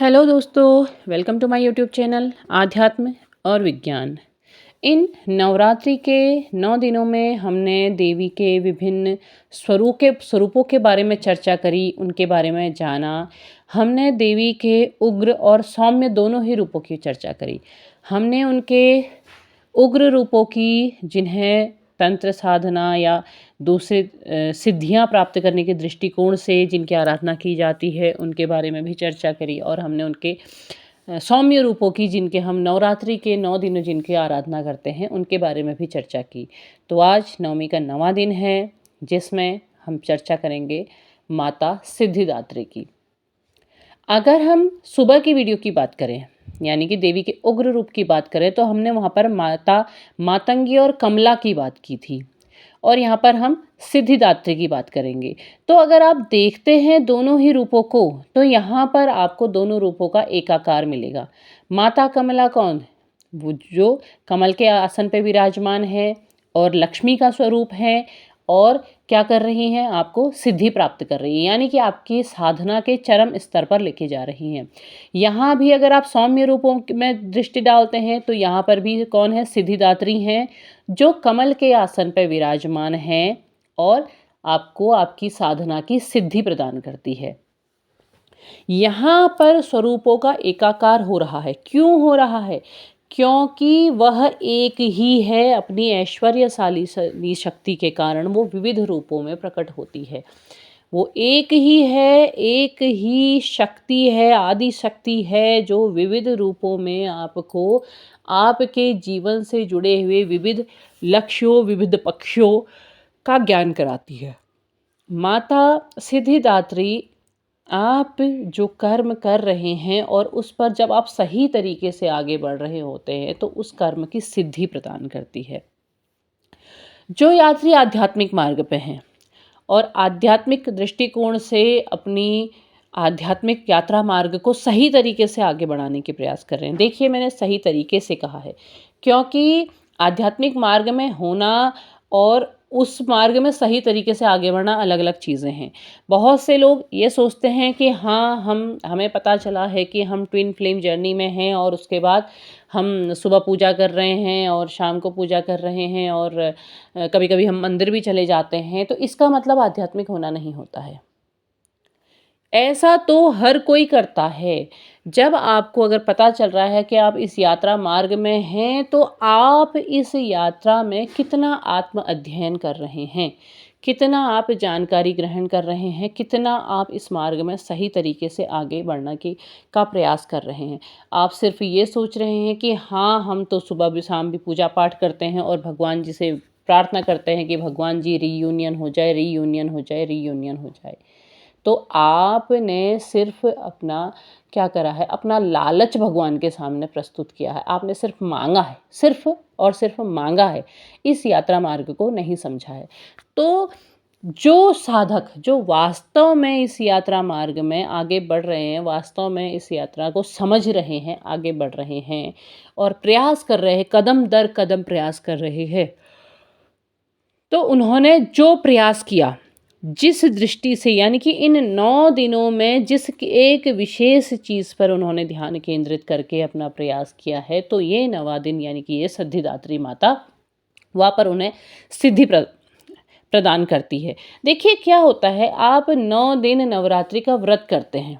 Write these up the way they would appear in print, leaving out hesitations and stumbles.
Hello दोस्तों, welcome to my YouTube channel आध्यात्म और विज्ञान। इन नवरात्रि के 9 दिनों में हमने देवी के विभिन्न स्वरूपों के बारे में चर्चा करी, उनके बारे में जाना। हमने देवी के उग्र और सौम्य दोनों ही रूपों की चर्चा करी। हमने उनके उग्र रूपों की, जिन्हें तंत्र साधना या दूसरे सिद्धियां प्राप्त करने के दृष्टिकोण से जिनकी आराधना की जाती है, उनके बारे में भी चर्चा करी। और हमने उनके सौम्य रूपों की, जिनके हम नवरात्रि के 9 दिन जिनकी आराधना करते हैं, उनके बारे में भी चर्चा की। तो आज नवमी का 9वां दिन है, जिसमें हम चर्चा करेंगे माता सिद्धिदात्री की। अगर हम सुबह की वीडियो की बात करें, यानी कि देवी के उग्र रूप की बात करें, तो हमने वहाँ पर माता मातंगी और कमला की बात की थी, और यहाँ पर हम सिद्धिदात्री की बात करेंगे। तो अगर आप देखते हैं दोनों ही रूपों को, तो यहाँ पर आपको दोनों रूपों का एकाकार मिलेगा। माता कमला कौन? वो जो कमल के आसन पे विराजमान है और लक्ष्मी का स्वरूप है, और क्या कर रही हैं? आपको सिद्धि प्राप्त कर रही है, यानी कि आपकी साधना के चरम स्तर पर लेके जा रही हैं। यहाँ भी अगर आप सौम्य रूपों में दृष्टि डालते हैं, तो यहाँ पर भी कौन है? सिद्धिदात्री हैं, जो कमल के आसन पर विराजमान हैं और आपको आपकी साधना की सिद्धि प्रदान करती है। यहाँ पर स्वरूपों का एकाकार हो रहा है। क्यों हो रहा है? क्योंकि वह एक ही है। अपनी ऐश्वर्यशाली शक्ति के कारण वो विविध रूपों में प्रकट होती है। वो एक ही है, एक ही शक्ति है, आदि शक्ति है, जो विविध रूपों में आपको आपके जीवन से जुड़े हुए विविध लक्ष्यों, विविध पक्षों का ज्ञान कराती है। माता सिद्धिदात्री, आप जो कर्म कर रहे हैं और उस पर जब आप सही तरीके से आगे बढ़ रहे होते हैं, तो उस कर्म की सिद्धि प्रदान करती है। जो यात्री आध्यात्मिक मार्ग पे हैं और आध्यात्मिक दृष्टिकोण से अपनी आध्यात्मिक यात्रा मार्ग को सही तरीके से आगे बढ़ाने के प्रयास कर रहे हैं। देखिए, मैंने सही तरीके से कहा है, क्योंकि आध्यात्मिक मार्ग में होना और उस मार्ग में सही तरीके से आगे बढ़ना अलग अलग चीज़ें हैं। बहुत से लोग ये सोचते हैं कि हाँ, हमें पता चला है कि हम ट्विन फ्लेम जर्नी में हैं, और उसके बाद हम सुबह पूजा कर रहे हैं और शाम को पूजा कर रहे हैं, और कभी कभी हम मंदिर भी चले जाते हैं, तो इसका मतलब आध्यात्मिक होना नहीं होता है। ऐसा तो हर कोई करता है। जब आपको अगर पता चल रहा है कि आप इस यात्रा मार्ग में हैं, तो आप इस यात्रा में कितना आत्म अध्ययन कर रहे हैं, कितना आप जानकारी ग्रहण कर रहे हैं, कितना आप इस मार्ग में सही तरीके से आगे बढ़ने का प्रयास कर रहे हैं। आप सिर्फ ये सोच रहे हैं कि हाँ, हम तो सुबह भी शाम भी पूजा पाठ करते हैं और भगवान जी से प्रार्थना करते हैं कि भगवान जी रीयूनियन हो जाए, रीयूनियन हो जाए, रीयूनियन हो जाए। तो आपने सिर्फ अपना क्या करा है? अपना लालच भगवान के सामने प्रस्तुत किया है। आपने सिर्फ मांगा है, सिर्फ और सिर्फ मांगा है, इस यात्रा मार्ग को नहीं समझा है। तो जो साधक, जो वास्तव में इस यात्रा मार्ग में आगे बढ़ रहे हैं, वास्तव में इस यात्रा को समझ रहे हैं, आगे बढ़ रहे हैं और प्रयास कर रहे हैं, कदम दर कदम प्रयास कर रहे हैं, तो उन्होंने जो प्रयास किया, जिस दृष्टि से, यानी कि इन 9 दिनों में जिस एक विशेष चीज़ पर उन्होंने ध्यान केंद्रित करके अपना प्रयास किया है, तो ये 9वां दिन, यानी कि ये सिद्धिदात्री माता वहाँ पर उन्हें सिद्धि प्रदान करती है। देखिए क्या होता है, आप 9 दिन नवरात्रि का व्रत करते हैं।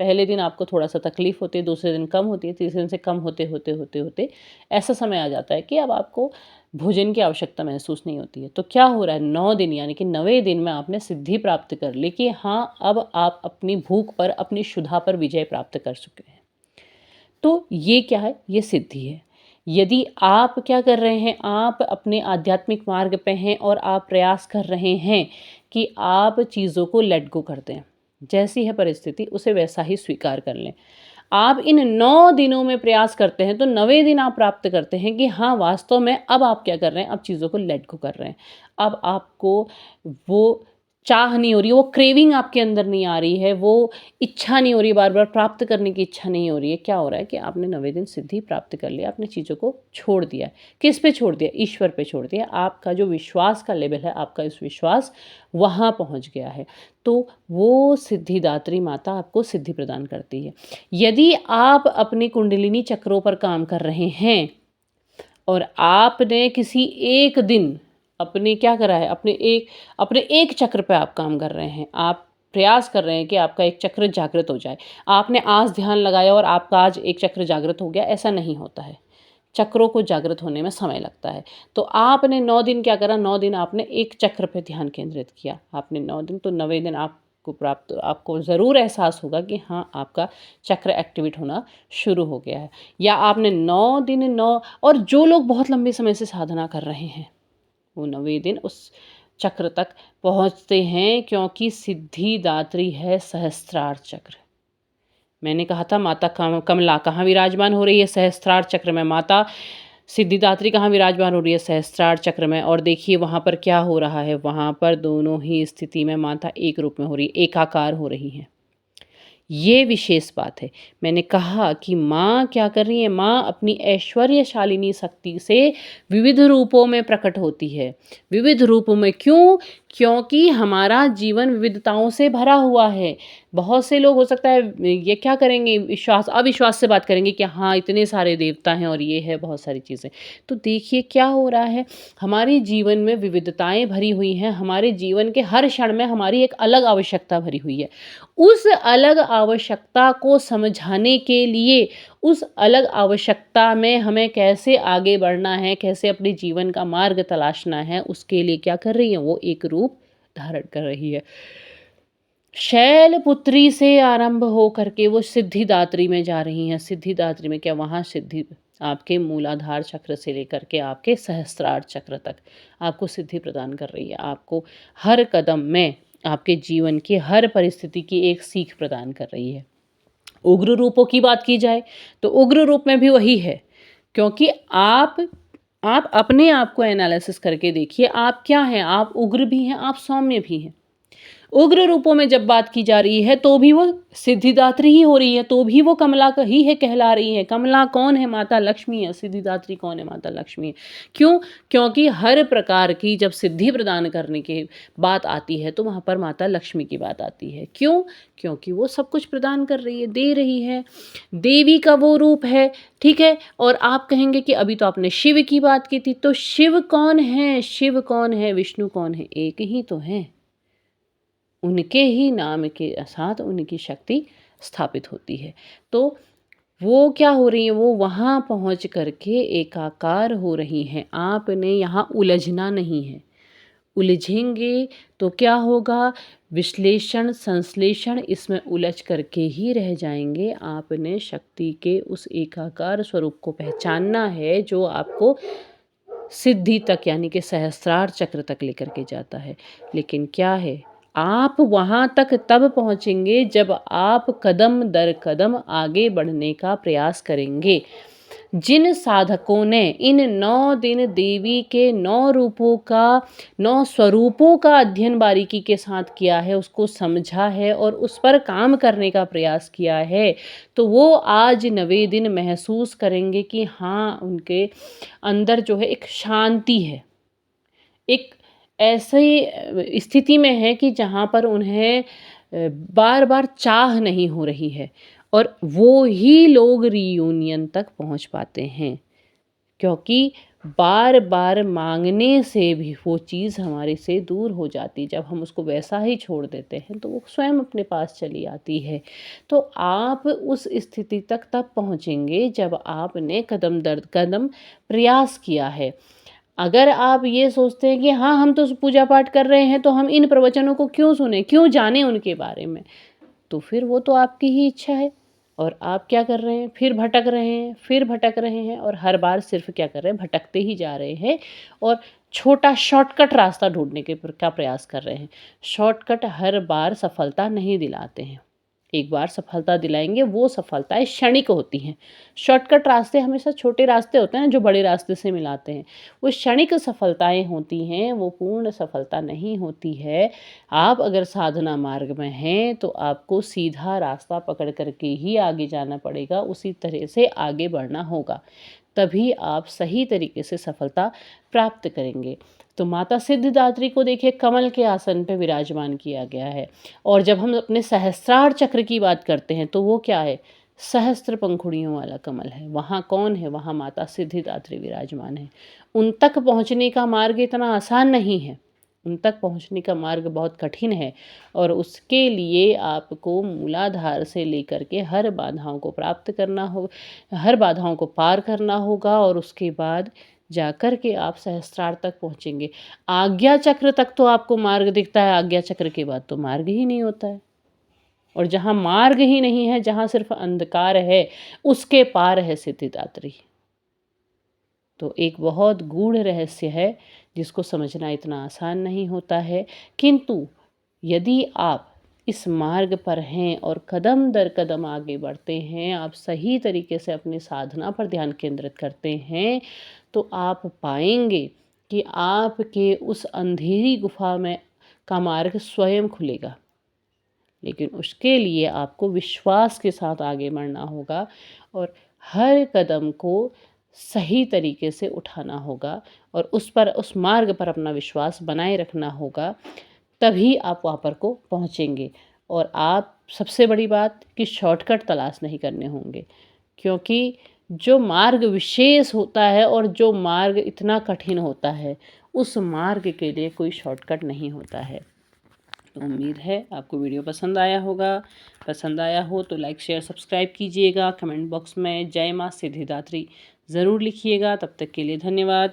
पहले दिन आपको थोड़ा सा तकलीफ होती है, दूसरे दिन कम होती है, तीसरे दिन से कम होते होते होते होते ऐसा समय आ जाता है कि अब आपको भोजन की आवश्यकता महसूस नहीं होती है। तो क्या हो रहा है, 9 दिन यानी कि 9वें दिन में आपने सिद्धि प्राप्त कर ली कि हाँ, अब आप अपनी भूख पर, अपनी क्षुधा पर विजय प्राप्त कर चुके हैं। तो ये क्या है? ये सिद्धि है। यदि आप क्या कर रहे हैं, आप अपने आध्यात्मिक मार्ग पे हैं और आप प्रयास कर रहे हैं कि आप चीज़ों को लेट गो कर दें, जैसी है परिस्थिति उसे वैसा ही स्वीकार कर लें। आप इन 9 दिनों में प्रयास करते हैं, तो 9वें दिन आप प्राप्त करते हैं कि हाँ, वास्तव में अब आप क्या कर रहे हैं, अब चीज़ों को लेट गो कर रहे हैं। अब आपको वो चाह नहीं हो रही है, वो क्रेविंग आपके अंदर नहीं आ रही है, वो इच्छा नहीं हो रही है, बार-बार प्राप्त करने की इच्छा नहीं हो रही है। क्या हो रहा है कि आपने 9वें दिन सिद्धि प्राप्त कर लिया, आपने चीज़ों को छोड़ दिया है। किस पे छोड़ दिया? ईश्वर पे छोड़ दिया। आपका जो विश्वास का लेवल है, आपका इस विश्वास वहाँ पहुँच गया है। तो वो सिद्धिदात्री माता आपको सिद्धि प्रदान करती है। यदि आप अपनी कुंडलिनी चक्रों पर काम कर रहे हैं और आपने किसी एक दिन अपने क्या करा है, अपने एक चक्र पे आप काम कर रहे हैं, आप प्रयास कर रहे हैं कि आपका एक चक्र जागृत हो जाए। आपने आज ध्यान लगाया और आपका आज एक चक्र जागृत हो गया, ऐसा नहीं होता है। चक्रों को जागृत होने में समय लगता है। तो आपने 9 दिन क्या करा, 9 दिन आपने एक चक्र पे ध्यान केंद्रित किया। आपने 9 दिन, तो 9वें दिन आपको ज़रूर एहसास होगा कि हाँ, आपका चक्र एक्टिवेट होना शुरू हो गया है। या आपने 9 दिन 9, और जो लोग बहुत लंबे समय से साधना कर रहे हैं, वो 9वें दिन उस चक्र तक पहुँचते हैं, क्योंकि सिद्धिदात्री है सहस्त्रार चक्र। मैंने कहा था माता कमला कहाँ विराजमान हो रही है? सहस्त्रार चक्र में। माता सिद्धिदात्री कहाँ विराजमान हो रही है? सहस्त्रार चक्र में। और देखिए वहाँ पर क्या हो रहा है, वहाँ पर दोनों ही स्थिति में माता एक रूप में हो रही है, एकाकार हो रही हैं। ये विशेष बात है। मैंने कहा कि माँ क्या कर रही है, माँ अपनी ऐश्वर्यशालिनी शक्ति से विविध रूपों में प्रकट होती है। विविध रूपों में क्यों? क्योंकि हमारा जीवन विविधताओं से भरा हुआ है। बहुत से लोग हो सकता है ये क्या करेंगे, अविश्वास से बात करेंगे कि हाँ, इतने सारे देवता हैं और ये है बहुत सारी चीज़ें। तो देखिए क्या हो रहा है, हमारे जीवन में विविधताएँ भरी हुई हैं, हमारे जीवन के हर क्षण में हमारी एक अलग आवश्यकता भरी हुई है। उस अलग आवश्यकता को समझाने के लिए, उस अलग आवश्यकता में हमें कैसे आगे बढ़ना है, कैसे अपने जीवन का मार्ग तलाशना है, उसके लिए क्या कर रही है, वो एक रूप धारण कर रही है। शैलपुत्री से आरंभ हो करके वो सिद्धिदात्री में जा रही हैं। सिद्धिदात्री में क्या, वहाँ सिद्धि आपके मूलाधार चक्र से लेकर के आपके सहस्त्रार चक्र तक आपको सिद्धि प्रदान कर रही है। आपको हर कदम में आपके जीवन की हर परिस्थिति की एक सीख प्रदान कर रही है। उग्र रूपों की बात की जाए तो उग्र रूप में भी वही है, क्योंकि आप अपने आप को एनालिसिस करके देखिए, आप क्या हैं, आप उग्र भी हैं, आप सौम्य भी हैं। उग्र रूपों में जब बात की जा रही है तो भी वो सिद्धिदात्री ही हो रही है, तो भी वो कमला का ही है, कहला रही है। कमला कौन है? माता लक्ष्मी है। सिद्धिदात्री कौन है? माता लक्ष्मी है। क्यों? क्योंकि हर प्रकार की जब सिद्धि प्रदान करने की बात आती है तो वहाँ पर माता लक्ष्मी की बात आती है। क्यों? क्योंकि वो सब कुछ प्रदान कर रही है, दे रही है, देवी का वो रूप है। ठीक है। और आप कहेंगे कि अभी तो आपने शिव की बात की थी, तो शिव कौन है? शिव कौन है? विष्णु कौन है? एक ही तो है। उनके ही नाम के साथ उनकी शक्ति स्थापित होती है। तो वो क्या हो रही है, वो वहाँ पहुँच करके एकाकार हो रही हैं। आपने यहाँ उलझना नहीं है। उलझेंगे तो क्या होगा, विश्लेषण संश्लेषण इसमें उलझ करके ही रह जाएंगे। आपने शक्ति के उस एकाकार स्वरूप को पहचानना है जो आपको सिद्धि तक यानी कि सहस्त्रार चक्र तक लेकर के जाता है। लेकिन क्या है, आप वहाँ तक तब पहुँचेंगे जब आप कदम दर कदम आगे बढ़ने का प्रयास करेंगे। जिन साधकों ने इन 9 दिन देवी के 9 रूपों का 9 स्वरूपों का अध्ययन बारीकी के साथ किया है, उसको समझा है और उस पर काम करने का प्रयास किया है, तो वो आज 9वें दिन महसूस करेंगे कि हाँ, उनके अंदर जो है एक शांति है। एक ऐसी स्थिति में है कि जहाँ पर उन्हें बार-बार चाह नहीं हो रही है, और वो ही लोग रियूनियन तक पहुँच पाते हैं। क्योंकि बार-बार माँगने से भी वो चीज़ हमारे से दूर हो जाती है। जब हम उसको वैसा ही छोड़ देते हैं तो वो स्वयं अपने पास चली आती है। तो आप उस स्थिति तक तब पहुँचेंगे जब आपने कदम दर कदम प्रयास किया है। अगर आप ये सोचते हैं कि हाँ, हम तो पूजा पाठ कर रहे हैं तो हम इन प्रवचनों को क्यों सुने, क्यों जाने उनके बारे में, तो फिर वो तो आपकी ही इच्छा है। और आप क्या कर रहे हैं, फिर भटक रहे हैं, फिर भटक रहे हैं, और हर बार सिर्फ क्या कर रहे हैं, भटकते ही जा रहे हैं और छोटा शॉर्टकट रास्ता ढूंढने का प्रयास कर रहे हैं। शॉर्टकट हर बार सफलता नहीं दिलाते हैं। एक बार सफलता दिलाएंगे, वो सफलताएं क्षणिक होती हैं। शॉर्टकट रास्ते हमेशा छोटे रास्ते होते हैं जो बड़े रास्ते से मिलाते हैं, वो क्षणिक सफलताएं होती हैं, वो पूर्ण सफलता नहीं होती है। आप अगर साधना मार्ग में हैं तो आपको सीधा रास्ता पकड़ करके ही आगे जाना पड़ेगा, उसी तरह से आगे बढ़ना होगा, तभी आप सही तरीके से सफलता प्राप्त करेंगे। तो माता सिद्धिदात्री को देखिए कमल के आसन पे विराजमान किया गया है। और जब हम अपने सहस्त्रार चक्र की बात करते हैं तो वो क्या है? सहस्त्र पंखुड़ियों वाला कमल है। वहाँ कौन है? वहाँ माता सिद्धिदात्री विराजमान है। उन तक पहुँचने का मार्ग इतना आसान नहीं है, उन तक पहुँचने का मार्ग बहुत कठिन है, और उसके लिए आपको मूलाधार से लेकर के हर बाधाओं को प्राप्त करना हो, हर बाधाओं को पार करना होगा, और उसके बाद जाकर के आप सहस्त्रार तक पहुँचेंगे। आज्ञा चक्र तक तो आपको मार्ग दिखता है, आज्ञा चक्र के बाद तो मार्ग ही नहीं होता है। और जहाँ मार्ग ही नहीं है, जहाँ सिर्फ अंधकार है, उसके पार है सिद्धिदात्री। तो एक बहुत गूढ़ रहस्य है जिसको समझना इतना आसान नहीं होता है, किंतु यदि आप इस मार्ग पर हैं और कदम दर कदम आगे बढ़ते हैं, आप सही तरीके से अपनी साधना पर ध्यान केंद्रित करते हैं, तो आप पाएंगे कि आपके उस अंधेरी गुफा में का मार्ग स्वयं खुलेगा। लेकिन उसके लिए आपको विश्वास के साथ आगे बढ़ना होगा और हर कदम को सही तरीके से उठाना होगा, और उस मार्ग पर अपना विश्वास बनाए रखना होगा, तभी आप वहाँ पर को पहुँचेंगे। और आप सबसे बड़ी बात कि शॉर्टकट तलाश नहीं करने होंगे, क्योंकि जो मार्ग विशेष होता है और जो मार्ग इतना कठिन होता है, उस मार्ग के लिए कोई शॉर्टकट नहीं होता है। तो उम्मीद है आपको वीडियो पसंद आया होगा। पसंद आया हो तो लाइक शेयर सब्सक्राइब कीजिएगा। कमेंट बॉक्स में जय माँ सिद्धिदात्री ज़रूर लिखिएगा। तब तक के लिए धन्यवाद।